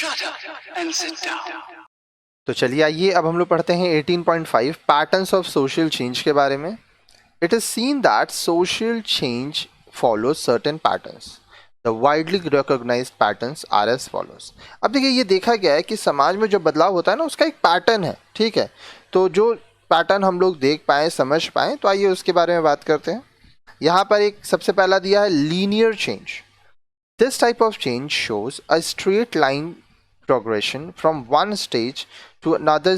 Shut up and sit down. तो चलिए आइए अब हम लोग पढ़ते हैं 18.5 पैटर्न्स ऑफ सोशल चेंज के बारे में. It is seen that social change follows certain patterns. The widely recognised patterns are as follows. अब देखिए ये देखा गया है कि समाज में जो बदलाव होता है ना उसका एक पैटर्न है. ठीक है, तो जो पैटर्न हम लोग देख पाए समझ पाए तो आइए उसके बारे में बात करते हैं. यहाँ पर एक सबसे पहला दिया है linear change. This type of change shows a straight line progression from one stage to another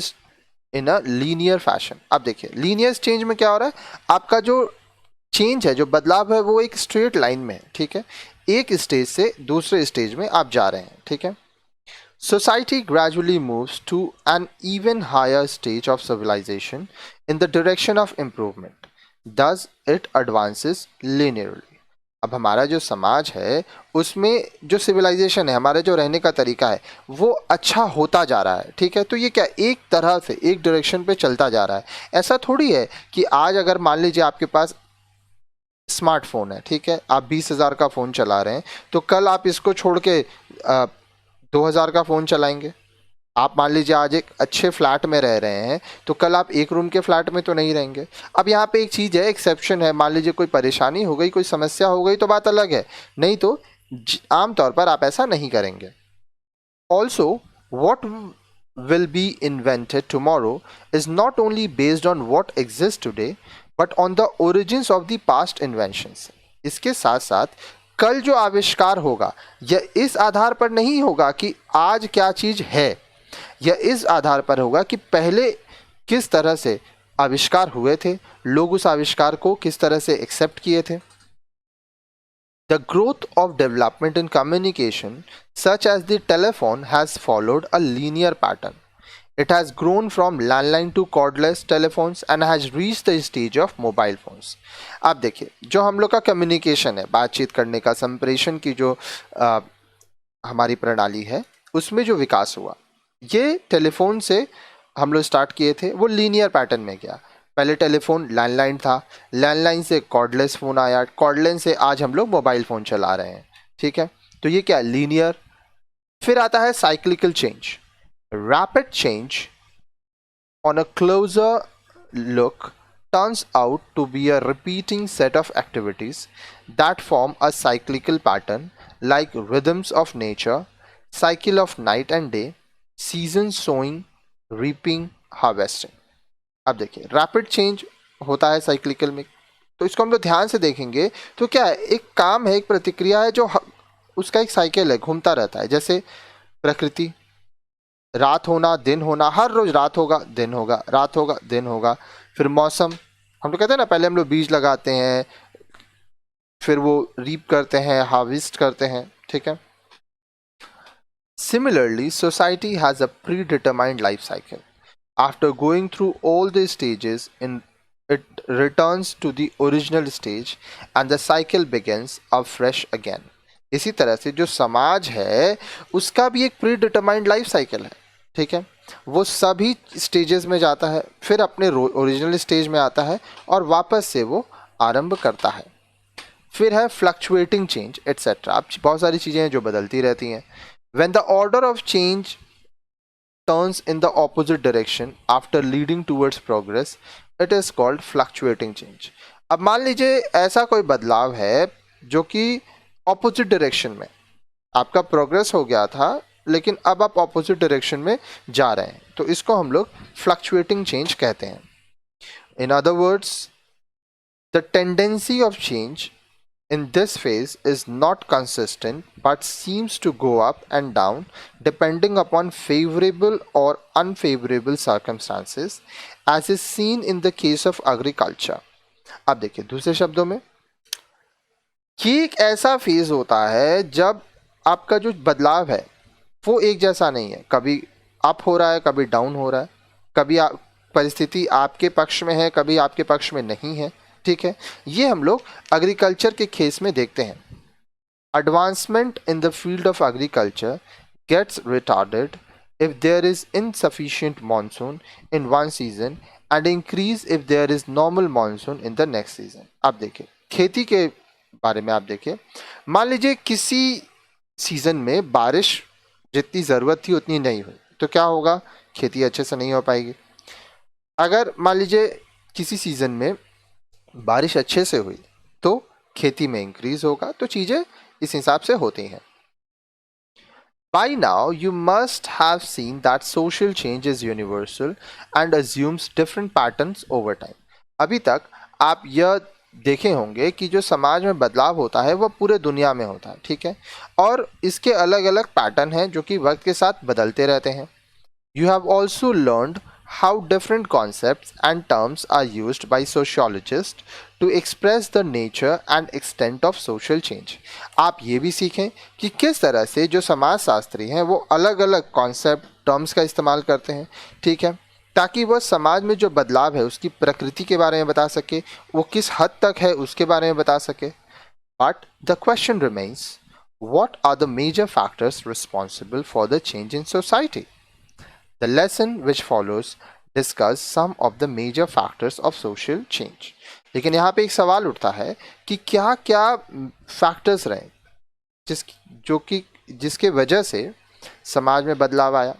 in a linear fashion. अब देखिए लीनियर चेंज में क्या हो रहा है, आपका जो चेंज है जो बदलाव है वो एक स्ट्रेट लाइन में है. ठीक है, एक स्टेज से दूसरे स्टेज में आप जा रहे हैं. ठीक है, society gradually moves to an even higher stage of civilization in the direction of improvement. Thus it advances linearly. अब हमारा जो समाज है उसमें जो सिविलाइजेशन है, हमारे जो रहने का तरीका है वो अच्छा होता जा रहा है. ठीक है, तो ये क्या एक तरह से एक डायरेक्शन पे चलता जा रहा है. ऐसा थोड़ी है कि आज अगर मान लीजिए आपके पास स्मार्टफोन है, ठीक है, आप 20,000 का फ़ोन चला रहे हैं तो कल आप इसको छोड़ के 2,000 का फ़ोन चलाएंगे. आप मान लीजिए आज एक अच्छे फ्लैट में रह रहे हैं तो कल आप एक रूम के फ्लैट में तो नहीं रहेंगे. अब यहाँ पे एक चीज़ है, एक्सेप्शन है, मान लीजिए कोई परेशानी हो गई, कोई समस्या हो गई तो बात अलग है, नहीं तो आमतौर पर आप ऐसा नहीं करेंगे. Also what will be invented tomorrow is not only based on what exist today but on the origins of the past inventions. इसके साथ साथ कल जो आविष्कार होगा यह इस आधार पर नहीं होगा कि आज क्या चीज़ है, यह इस आधार पर होगा कि पहले किस तरह से आविष्कार हुए थे, लोग उस आविष्कार को किस तरह से एक्सेप्ट किए थे. The growth of development in communication such as the telephone has followed a linear pattern. It has grown from landline to cordless telephones and has reached the stage of mobile phones. आप देखिए जो हम लोग का communication है, बातचीत करने का, संप्रेषण की जो हमारी प्रणाली है उसमें जो विकास हुआ ये टेलीफोन से हम लोग स्टार्ट किए थे, वो लीनियर पैटर्न में गया. पहले टेलीफोन लैंडलाइन था, लैंडलाइन से कॉर्डलेस फ़ोन आया, कॉर्डलेस से आज हम लोग मोबाइल फ़ोन चला रहे हैं. ठीक है, तो ये क्या लीनियर. फिर आता है cyclical change. Rapid change on a closure look turns out to be a repeating set of activities that form a cyclical pattern like rhythms of nature, cycle of night and day, season sowing, reaping, harvesting. अब देखिए rapid change होता है cyclical में, तो इसको हम लोग ध्यान से देखेंगे तो क्या है, एक काम है, एक प्रतिक्रिया है जो उसका एक साइकिल है, घूमता रहता है. जैसे प्रकृति, रात होना दिन होना, हर रोज रात होगा दिन होगा, रात होगा दिन होगा. फिर मौसम, हम लोग कहते हैं ना पहले हम लोग बीज लगाते हैं फिर वो रीप करते हैं, हार्वेस्ट करते हैं. ठीक है, similarly, society has a predetermined life cycle. After going through all the stages, it returns to the original stage and the cycle begins afresh again. इसी तरह से जो समाज है उसका भी एक प्री डिटरमाइंड लाइफ साइकिल है. ठीक है, वो सभी स्टेजेस में जाता है, फिर अपने ओरिजिनल स्टेज में आता है और वापस से वो आरंभ करता है. फिर है फ्लक्चुएटिंग चेंज एट्सेट्रा. अब बहुत सारी चीज़ें हैं जो बदलती रहती हैं. When the order of change turns in the opposite direction after leading towards progress, it is called fluctuating change. अब मान लीजिए ऐसा कोई बदलाव है जो कि ऑपोजिट डायरेक्शन में, आपका प्रोग्रेस हो गया था लेकिन अब आप ऑपोजिट डायरेक्शन में जा रहे हैं, तो इसको हम लोग फ्लक्चुएटिंग चेंज कहते हैं. In other words, the tendency of change in this phase is not consistent but seems to go up and down depending upon favorable or unfavorable circumstances as is seen in the case of agriculture. अब देखिए दूसरे शब्दों में ये एक ऐसा phase होता है जब आपका जो बदलाव है वो एक जैसा नहीं है, कभी अप हो रहा है कभी डाउन हो रहा है, कभी परिस्थिति आपके पक्ष में है कभी आपके पक्ष में नहीं है. ठीक है, ये हम लोग एग्रीकल्चर के केस में देखते हैं. Advancement in the field of agriculture gets retarded if there is insufficient monsoon in one season and increase if there is normal monsoon in the next season. अब देखिए खेती के बारे में आप देखिए, मान लीजिए किसी सीजन में बारिश जितनी ज़रूरत थी उतनी नहीं हुई, तो क्या होगा, खेती अच्छे से नहीं हो पाएगी। अगर मान लीजिए किसी सीज़न में बारिश अच्छे से हुई तो खेती में इंक्रीज होगा, तो चीज़ें इस हिसाब से होती हैं। By now, you must have seen that social change is universal and assumes different patterns over time. अभी तक आप यह देखे होंगे कि जो समाज में बदलाव होता है वह पूरे दुनिया में होता है, ठीक है, और इसके अलग अलग पैटर्न हैं जो कि वक्त के साथ बदलते रहते हैं। You have also learned how different concepts and terms are used by sociologists to express the nature and extent of social change. आप ये भी सीखें कि किस तरह से जो समाजशास्त्री हैं वो अलग अलग कॉन्सेप्ट टर्म्स का इस्तेमाल करते हैं, ठीक है, ताकि वह समाज में जो बदलाव है उसकी प्रकृति के बारे में बता सके, वो किस हद तक है उसके बारे में बता सके। But the question remains, what are the major factors responsible for the change in society? The lesson which follows discuss some of the major factors of social change. लेकिन यहाँ पे एक सवाल उठता है कि क्या क्या फैक्टर्स रहे जिसके वजह से समाज में बदलाव आया।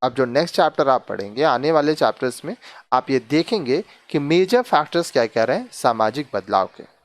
अब जो नेक्स्ट चैप्टर आप पढ़ेंगे, आने वाले चैप्टर्स में आप ये देखेंगे कि मेजर फैक्टर्स क्या क्या रहे सामाजिक बदलाव के।